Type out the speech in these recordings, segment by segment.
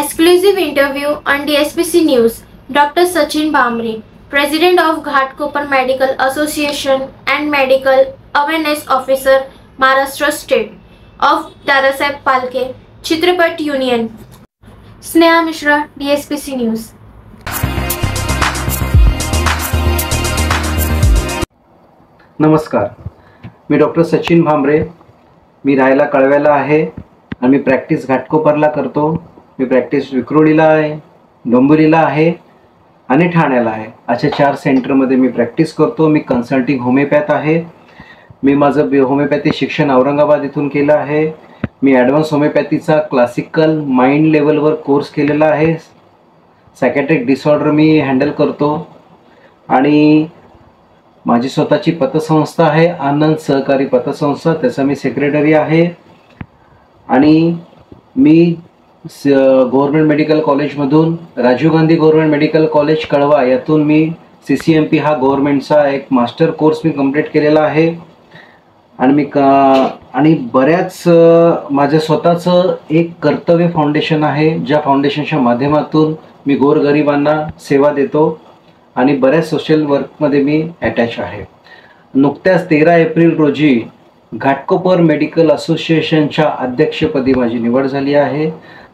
Exclusive interview on DSPC News. Dr. Sachin Bhamre, President of Ghatkopar Medical Association and Medical Awareness Officer, Maharashtra State, of Dadasaheb Phalke Chitrapat Union. Sneha Mishra, DSPC News. नमस्कार, मी doctor Sachin Bhamre. मी राहायला कळव्याला आहे आणि मी practice घाटकोपरला करतो. मी practice विक्रोळीला आहे, डोंबिवलीला आहे आणि ठाण्याला आहे. अशा 4 सेंटरमध्ये मी प्रॅक्टिस करतो. मी कन्सल्टिंग होमिओपॅथ आहे. मी माझं होमिओपॅथी शिक्षण औरंगाबाद इथून केलं आहे. मी ॲडव्हान्स होमिओपॅथीचा क्लासिकल माइंड लेवलवर कोर्स केलेला आहे. सायकॅट्रिक डिसऑर्डर मी हँडल करतो आणि माझी स्वतःची पतसंस्था आहे, आनंद सहकारी पतसंस्था. त्याचा मी सेक्रेटरी आहे. आणि मी गव्हर्नमेंट मेडिकल कॉलेजमधून Rajiv Gandhi government medical college Kalwa यातून मी CCMP हा गव्हर्नमेंटचा एक मास्टर कोर्स मी कंप्लीट केलेला आहे. आणि बऱ्याच माझं स्वतःचं एक कर्तव्य फाउंडेशन आहे, ज्या फाउंडेशनच्या माध्यमातून मी गोरगरिबांना सेवा देतो आणि बऱ्याच सोशल वर्कमध्ये मी अटॅच आहे. नुकत्याच 13 एप्रिल रोजी घाटकोपर मेडिकल असोसिएशनच्या अध्यक्षपदी माझी निवड झाली आहे.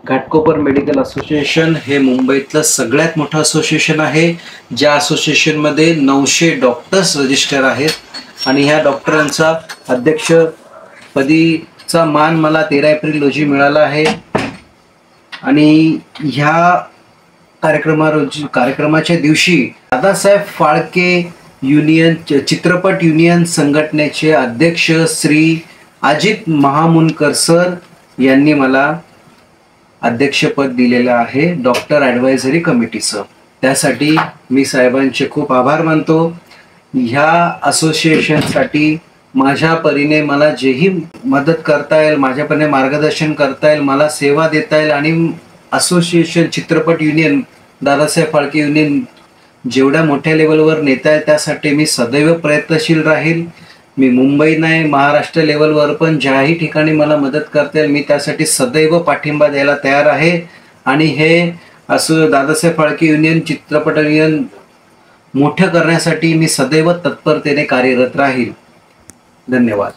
घाटकोपर मेडिकल असोसिएशन हे मुंबईतलं सगळ्यात मोठं असोसिएशन आहे, ज्या असोसिएशनमध्ये 900 डॉक्टर्स रजिस्टर आहेत. आणि ह्या डॉक्टरांचा अध्यक्षपदीचा मान मला 13 एप्रिल रोजी मिळाला आहे. आणि ह्या कार्यक्रमाच्या दिवशी दादासाहेब फाळके युनियन चित्रपट युनियन संघटनेचे अध्यक्ष श्री अजित महामुनकर सर यांनी मला अध्यक्षपद दिलेलं आहे डॉक्टर ॲडवायझरी कमिटीचं. त्यासाठी मी साहेबांचे खूप आभार मानतो. ह्या असोसिएशनसाठी माझ्या परीने मला जेही मदत करता येईल, माझ्या परीने मार्गदर्शन करता येईल, मला सेवा देता येईल आणि असोसिएशन चित्रपट युनियन दादासाहेब फाळके युनियन जेवढ्या मोठ्या लेवलवर नेता येईल त्यासाठी मी सदैव प्रयत्नशील राहील. मी मुंबई नाही, महाराष्ट्र लेवलवर पण ज्याही ठिकाणी मला मदत करता येईल मी त्यासाठी सदैव पाठिंबा द्यायला तयार आहे. आणि हे असं दादासाहेब फाळके युनियन चित्रपट युनियन मोठं करण्यासाठी मी सदैव तत्परतेने कार्यरत राहील. धन्यवाद.